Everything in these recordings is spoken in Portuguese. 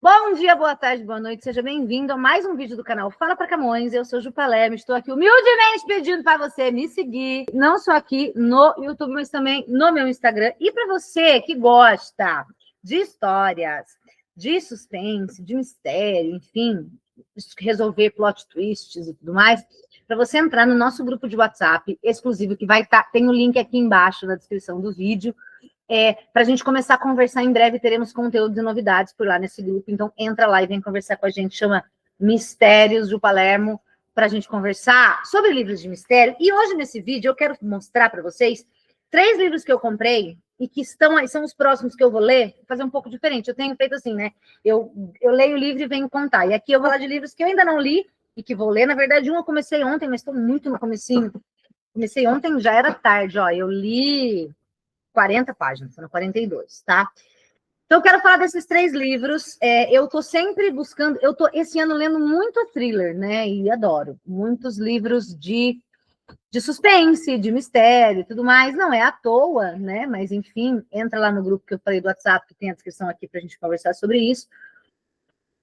Bom dia, boa tarde, boa noite, seja bem-vindo a mais um vídeo do canal Fala Pra Camões. Eu sou Ju Palermo, estou aqui humildemente pedindo para você me seguir, não só aqui no YouTube, mas também no meu Instagram. E para você que gosta de histórias, de suspense, de mistério, enfim, resolver plot twists e tudo mais, para você entrar no nosso grupo de WhatsApp exclusivo, que vai estar, tem o link aqui embaixo na descrição do vídeo. Para a gente começar a conversar em breve, teremos conteúdo e novidades por lá nesse grupo, então entra lá e vem conversar com a gente, chama Mistérios do Palermo, para a gente conversar sobre livros de mistério. E hoje, nesse vídeo, eu quero mostrar para vocês 3 livros que eu comprei e que estão aí, são os próximos que eu vou ler, vou fazer um pouco diferente. Eu tenho feito assim, né? Eu leio o livro e venho contar. E aqui eu vou falar de livros que eu ainda não li e que vou ler. Na verdade, um eu comecei ontem, mas estou muito no comecinho. Comecei ontem, já era tarde, ó. Eu li 40 páginas, foram 42, tá? Então, eu quero falar desses 3 livros. Eu estou sempre buscando... Eu estou, esse ano, lendo muito thriller, né? E adoro. Muitos livros de suspense, de mistério e tudo mais. Não é à toa, né? Mas, enfim, entra lá no grupo que eu falei do WhatsApp, que tem a descrição aqui para a gente conversar sobre isso.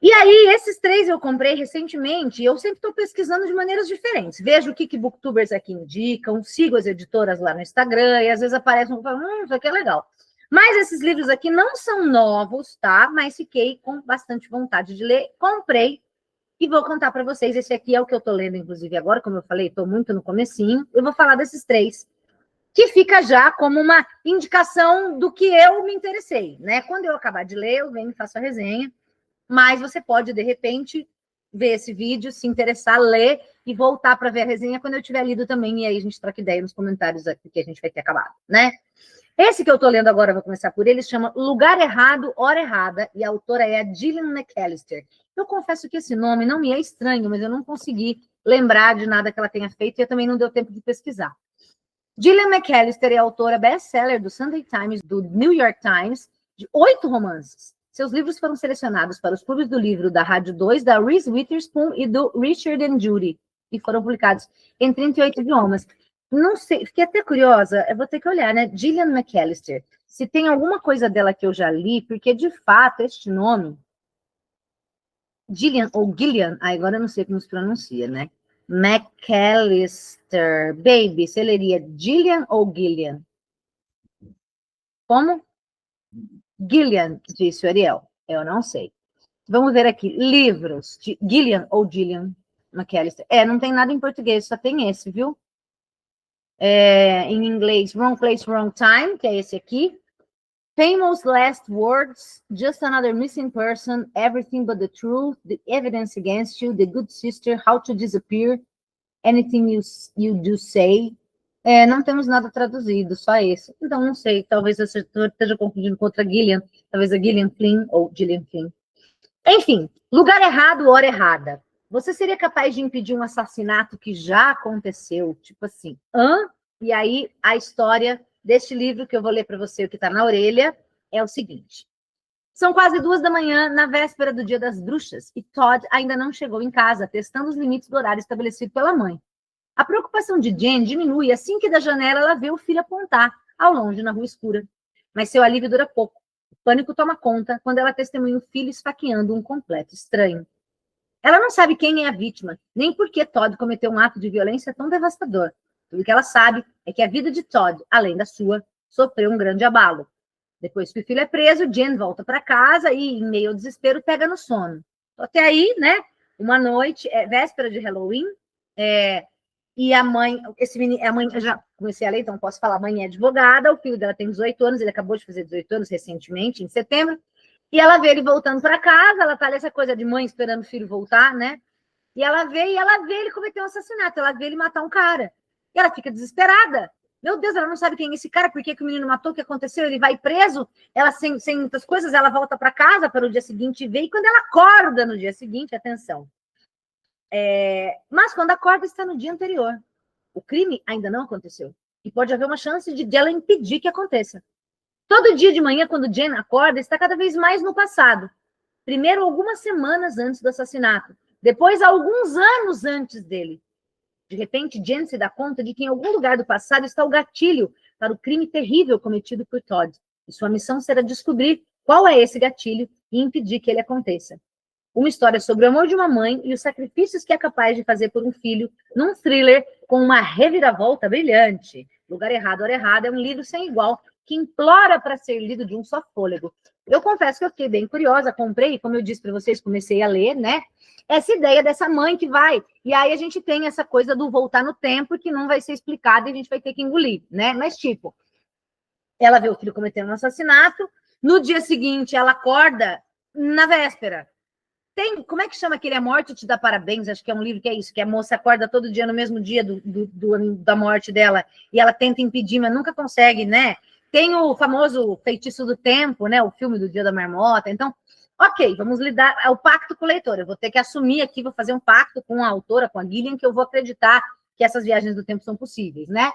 E aí, esses 3 eu comprei recentemente, e eu sempre estou pesquisando de maneiras diferentes. Vejo o que booktubers aqui indicam, sigo as editoras lá no Instagram, e às vezes aparecem e falo, isso aqui é legal. Mas esses livros aqui não são novos, tá? Mas fiquei com bastante vontade de ler, comprei, e vou contar para vocês. Esse aqui é o que eu estou lendo, inclusive, agora, como eu falei, estou muito no comecinho. Eu vou falar desses 3, que fica já como uma indicação do que eu me interessei, né? Quando eu acabar de ler, eu venho e faço a resenha. Mas você pode, de repente, ver esse vídeo, se interessar, ler e voltar para ver a resenha quando eu tiver lido também. E aí a gente troca ideia nos comentários aqui que a gente vai ter acabado, né? Esse que eu estou lendo agora, vou começar por ele, chama Lugar Errado, Hora Errada, e a autora é a Gillian McAllister. Eu confesso que esse nome não me é estranho, mas eu não consegui lembrar de nada que ela tenha feito e também não deu tempo de pesquisar. Gillian McAllister é autora best-seller do Sunday Times, do New York Times, de 8 romances. Seus livros foram selecionados para os clubes do livro da Rádio 2, da Reese Witherspoon e do Richard and Judy, e foram publicados em 38 idiomas. Não sei, fiquei até curiosa, eu vou ter que olhar, né? Gillian McAllister, se tem alguma coisa dela que eu já li, porque de fato este nome, Gillian ou Gillian, agora eu não sei como se pronuncia, né? McAllister, baby, você leria Gillian ou Gillian? Como? Gillian, disse o Ariel. Eu não sei. Vamos ver aqui. Livros de Gillian ou Gillian McAllister. Não tem nada em português, só tem esse, viu? Em inglês, Wrong Place, Wrong Time, que é esse aqui. Famous Last Words, Just Another Missing Person, Everything But the Truth, The Evidence Against You, The Good Sister, How to Disappear, Anything You Do Say. Não temos nada traduzido, só esse. Então, não sei, talvez eu esteja confundindo com outra Gillian, talvez a Gillian Flynn ou Gillian Flynn. Enfim, Lugar Errado, Hora Errada. Você seria capaz de impedir um assassinato que já aconteceu? Tipo assim, E aí, a história deste livro que eu vou ler para você, o que está na orelha, é o seguinte. São quase 2 da manhã, na véspera do Dia das Bruxas, e Todd ainda não chegou em casa, testando os limites do horário estabelecido pela mãe. A preocupação de Jen diminui assim que da janela ela vê o filho apontar, ao longe, na rua escura. Mas seu alívio dura pouco. O pânico toma conta quando ela testemunha o filho esfaqueando um completo estranho. Ela não sabe quem é a vítima, nem por que Todd cometeu um ato de violência tão devastador. Tudo que ela sabe é que a vida de Todd, além da sua, sofreu um grande abalo. Depois que o filho é preso, Jen volta para casa e, em meio ao desespero, pega no sono. Até aí, né? Uma noite, véspera de Halloween, e a mãe, a mãe, eu já comecei a ler, então posso falar, a mãe é advogada, o filho dela tem 18 anos, ele acabou de fazer 18 anos recentemente, em setembro, e ela vê ele voltando para casa, ela tá nessa coisa de mãe esperando o filho voltar, né? E ela vê ele cometer um assassinato, ela vê ele matar um cara. E ela fica desesperada. Meu Deus, ela não sabe quem é esse cara, por que o menino matou, o que aconteceu, ele vai preso, ela sem muitas coisas, ela volta para casa para o dia seguinte ver, e quando ela acorda no dia seguinte, atenção, mas quando acorda está no dia anterior. O crime ainda não aconteceu. E pode haver uma chance de ela impedir que aconteça. Todo dia de manhã, quando Jen acorda, está cada vez mais no passado. Primeiro, algumas semanas antes do assassinato. Depois, alguns anos antes dele. De repente, Jen se dá conta de que em algum lugar do passado está o gatilho para o crime terrível cometido por Todd. E sua missão será descobrir Qual é esse gatilho e impedir que ele aconteça? Uma história sobre o amor de uma mãe e os sacrifícios que é capaz de fazer por um filho, num thriller com uma reviravolta brilhante. Lugar Errado, Hora Errada é um livro sem igual, que implora para ser lido de um só fôlego. Eu confesso que eu fiquei bem curiosa, comprei, como eu disse para vocês, comecei a ler, né? Essa ideia dessa mãe que vai, e aí a gente tem essa coisa do voltar no tempo, que não vai ser explicada e a gente vai ter que engolir, né? Mas tipo, ela vê o filho cometendo um assassinato, no dia seguinte ela acorda na véspera. Como é que chama aquele A Morte Te Dá Parabéns? Acho que é um livro que é isso, que a moça acorda todo dia no mesmo dia da morte dela, e ela tenta impedir, mas nunca consegue, né? Tem o famoso Feitiço do Tempo, né? O filme do Dia da Marmota. Então, ok, vamos lidar. É o pacto com o leitor. Eu vou ter que assumir aqui, vou fazer um pacto com a autora, com a Gillian, que eu vou acreditar que essas viagens do tempo são possíveis, né?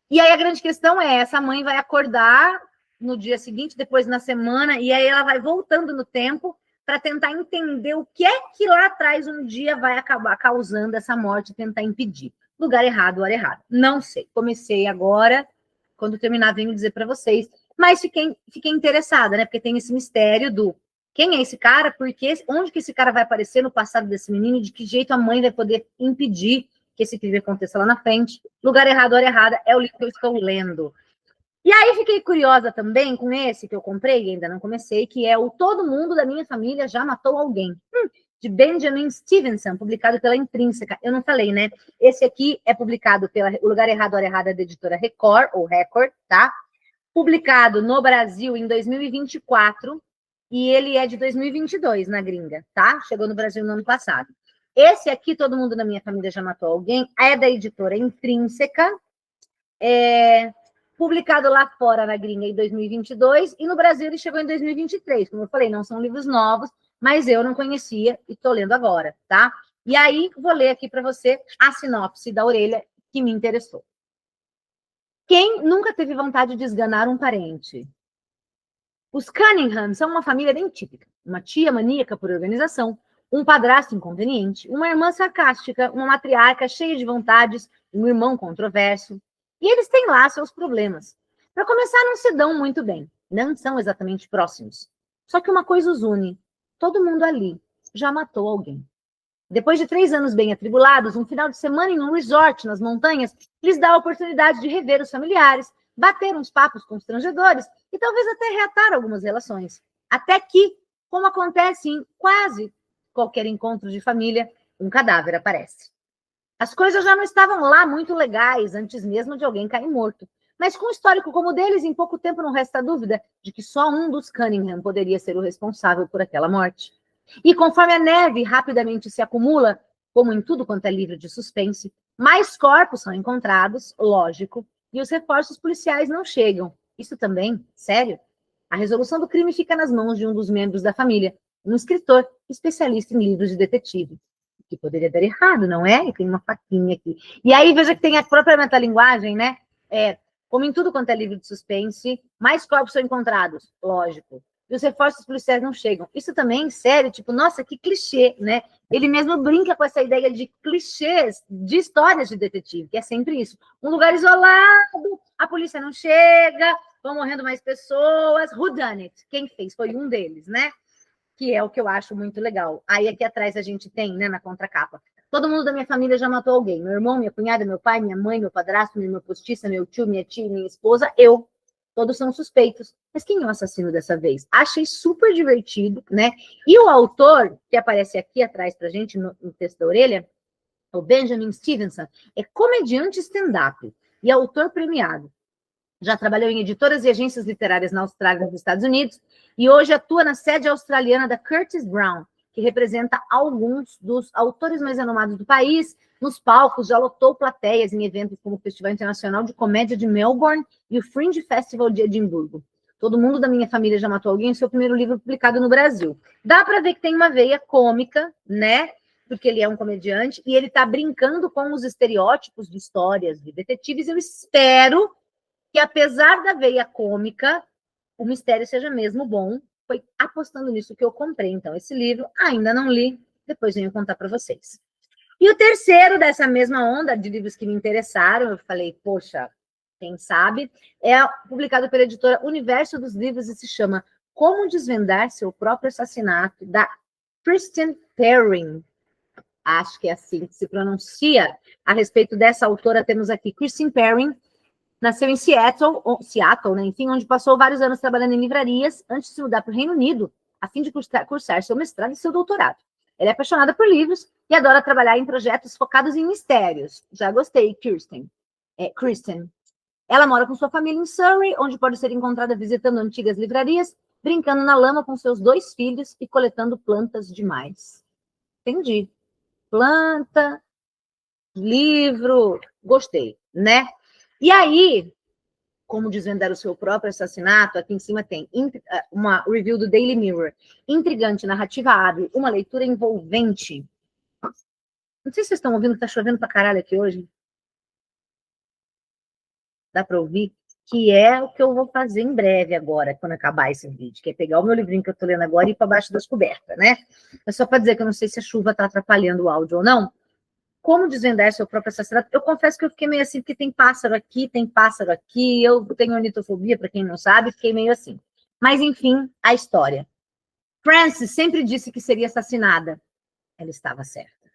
E aí a grande questão é, essa mãe vai acordar no dia seguinte, depois na semana, e aí ela vai voltando no tempo para tentar entender o que é que lá atrás um dia vai acabar causando essa morte e tentar impedir. Lugar Errado, Hora Errada. Não sei. Comecei agora, quando terminar, venho dizer para vocês. Mas fiquei interessada, né? Porque tem esse mistério do quem é esse cara, porque onde que esse cara vai aparecer no passado desse menino, de que jeito a mãe vai poder impedir que esse crime aconteça lá na frente. Lugar Errado, Hora Errada é o livro que eu estou lendo. E aí fiquei curiosa também com esse que eu comprei, e ainda não comecei, que é o Todo Mundo da Minha Família Já Matou Alguém, de Benjamin Stevenson, publicado pela Intrínseca. Eu não falei, né? Esse aqui é publicado pela O Lugar Errado, Hora Errada, da editora Record, ou Record, tá? Publicado no Brasil em 2024, e ele é de 2022 na gringa, tá? Chegou no Brasil no ano passado. Esse aqui, Todo Mundo na Minha Família Já Matou Alguém, é da editora Intrínseca, publicado lá fora na gringa em 2022, e no Brasil ele chegou em 2023. Como eu falei, não são livros novos, mas eu não conhecia e estou lendo agora, tá? E aí, vou ler aqui para você a sinopse da orelha que me interessou. Quem nunca teve vontade de esganar um parente? Os Cunningham são uma família bem típica. Uma tia maníaca por organização, um padrasto inconveniente, uma irmã sarcástica, uma matriarca cheia de vontades, um irmão controverso. E eles têm lá seus problemas. Para começar, não se dão muito bem. Não são exatamente próximos. Só que uma coisa os une. Todo mundo ali já matou alguém. Depois de 3 anos bem atribulados, um final de semana em um resort nas montanhas lhes dá a oportunidade de rever os familiares, bater uns papos constrangedores e talvez até reatar algumas relações. Até que, como acontece em quase qualquer encontro de família, um cadáver aparece. As coisas já não estavam lá muito legais antes mesmo de alguém cair morto. Mas com um histórico como o deles, em pouco tempo não resta dúvida de que só um dos Cunningham poderia ser o responsável por aquela morte. E conforme a neve rapidamente se acumula, como em tudo quanto é livro de suspense, mais corpos são encontrados, lógico, e os reforços policiais não chegam. Isso também, sério? A resolução do crime fica nas mãos de um dos membros da família, um escritor especialista em livros de detetive. Que poderia dar errado, não é? E tem uma faquinha aqui. E aí, veja que tem a própria metalinguagem, né? Como em tudo quanto é livro de suspense, mais corpos são encontrados, lógico. E os reforços policiais não chegam. Isso também, sério, tipo, nossa, que clichê, né? Ele mesmo brinca com essa ideia de clichês de histórias de detetive, que é sempre isso. Um lugar isolado, a polícia não chega, vão morrendo mais pessoas. Who done it? Quem fez? Foi um deles, né? Que é o que eu acho muito legal. Aí aqui atrás a gente tem, né, na contracapa, todo mundo da minha família já matou alguém. Meu irmão, minha cunhada, meu pai, minha mãe, meu padrasto, minha irmã postiça, meu tio, minha tia, minha esposa, eu. Todos são suspeitos. Mas quem é o assassino dessa vez? Achei super divertido, né? E o autor, que aparece aqui atrás pra gente, no texto da orelha, o Benjamin Stevenson, é comediante stand-up e autor premiado. Já trabalhou em editoras e agências literárias na Austrália e nos Estados Unidos, e hoje atua na sede australiana da Curtis Brown, que representa alguns dos autores mais renomados do país. Nos palcos, já lotou plateias em eventos como o Festival Internacional de Comédia de Melbourne e o Fringe Festival de Edimburgo. Todo Mundo da Minha Família Já Matou Alguém, seu primeiro livro publicado no Brasil. Dá para ver que tem uma veia cômica, né? Porque ele é um comediante, e ele está brincando com os estereótipos de histórias de detetives. Eu espero que, apesar da veia cômica, o mistério seja mesmo bom. Foi apostando nisso que eu comprei, então, esse livro. Ainda não li, depois venho contar para vocês. E o terceiro dessa mesma onda de livros que me interessaram, eu falei, poxa, quem sabe, é publicado pela editora Universo dos Livros e se chama Como Desvendar Seu Próprio Assassinato, da Kristen Perrin. Acho que é assim que se pronuncia. A respeito dessa autora, temos aqui Kristen Perrin. Nasceu em Seattle, né, enfim, onde passou vários anos trabalhando em livrarias antes de se mudar para o Reino Unido, a fim de cursar seu mestrado e seu doutorado. Ela é apaixonada por livros e adora trabalhar em projetos focados em mistérios. Já gostei, Kristen. Ela mora com sua família em Surrey, onde pode ser encontrada visitando antigas livrarias, brincando na lama com seus 2 filhos e coletando plantas demais. Entendi. Planta, livro, gostei, né? E aí, Como Desvendar o Seu Próprio Assassinato, aqui em cima tem uma review do Daily Mirror. Intrigante, narrativa hábil, uma leitura envolvente. Não sei se vocês estão ouvindo, tá chovendo pra caralho aqui hoje. Dá para ouvir? Que é o que eu vou fazer em breve agora, quando acabar esse vídeo, que é pegar o meu livrinho que eu tô lendo agora e ir para baixo das cobertas, né? É só para dizer que eu não sei se a chuva tá atrapalhando o áudio ou não. Como Desvendar Seu Próprio Assassinato? Eu confesso que eu fiquei meio assim, porque tem pássaro aqui, eu tenho ornitofobia, para quem não sabe, fiquei meio assim. Mas, enfim, a história. Frances sempre disse que seria assassinada. Ela estava certa.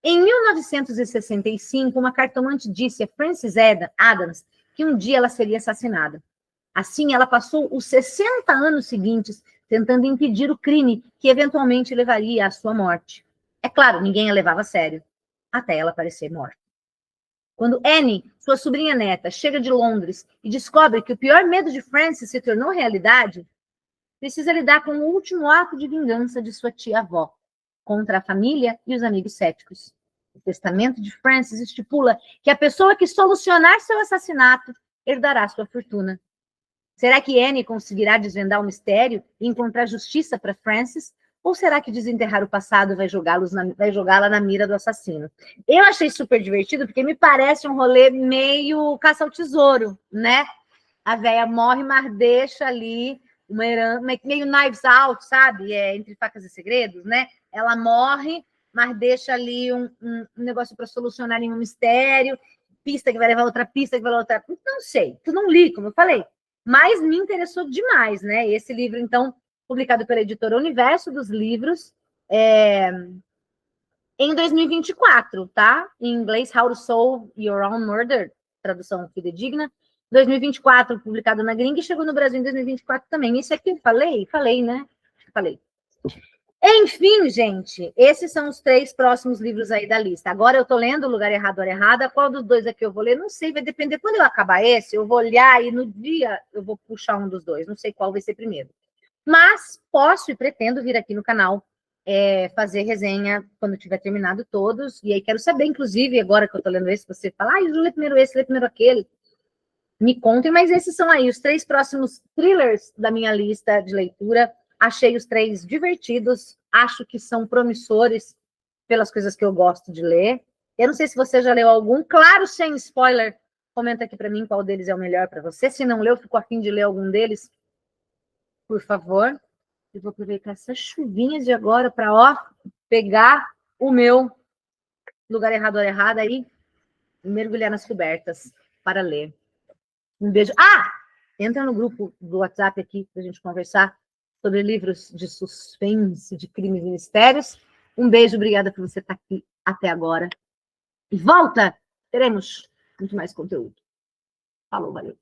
Em 1965, uma cartomante disse a Frances Adams que um dia ela seria assassinada. Assim, ela passou os 60 anos seguintes tentando impedir o crime que eventualmente levaria à sua morte. É claro, ninguém a levava a sério, até ela parecer morta. Quando Annie, sua sobrinha neta, chega de Londres e descobre que o pior medo de Frances se tornou realidade, precisa lidar com o último ato de vingança de sua tia-avó contra a família e os amigos céticos. O testamento de Frances estipula que a pessoa que solucionar seu assassinato herdará sua fortuna. Será que Annie conseguirá desvendar o mistério e encontrar justiça para Frances? Ou será que desenterrar o passado vai jogá-la na mira do assassino? Eu achei super divertido, porque me parece um rolê meio caça ao tesouro, né? A véia morre, mas deixa ali uma herança, meio Knives Out, sabe? Entre Facas e Segredos, né? Ela morre, mas deixa ali um negócio para solucionar em um mistério, pista que vai levar outra pista, que vai levar outra... Não sei, tu não li, como eu falei. Mas me interessou demais, né? Esse livro, então, publicado pela editora Universo dos Livros, em 2024, tá? Em inglês, How to Solve Your Own Murder, tradução fidedigna. 2024, publicado na gringa, e chegou no Brasil em 2024 também. Isso aqui eu falei, né? Falei. Enfim, gente, esses são os 3 próximos livros aí da lista. Agora eu tô lendo O Lugar Errado, Hora Errada. Qual dos 2 aqui eu vou ler? Não sei, vai depender. Quando eu acabar esse, eu vou olhar e no dia eu vou puxar um dos 2. Não sei qual vai ser primeiro. Mas posso e pretendo vir aqui no canal fazer resenha quando tiver terminado todos. E aí quero saber, inclusive, agora que eu tô lendo esse, você fala, eu lê primeiro esse, lê primeiro aquele. Me contem, mas esses são aí os 3 próximos thrillers da minha lista de leitura. Achei os 3 divertidos, acho que são promissores pelas coisas que eu gosto de ler. Eu não sei se você já leu algum, claro, sem spoiler. Comenta aqui para mim qual deles é o melhor para você. Se não leu, fico a fim de ler algum deles, por favor. Eu vou aproveitar essas chuvinhas de agora para, pegar o meu Lugar Errado, Hora Errada e mergulhar nas cobertas para ler. Um beijo. Entra no grupo do WhatsApp aqui para a gente conversar sobre livros de suspense, de crimes e mistérios. Um beijo, obrigada por você estar aqui até agora. E volta! Teremos muito mais conteúdo. Falou, valeu.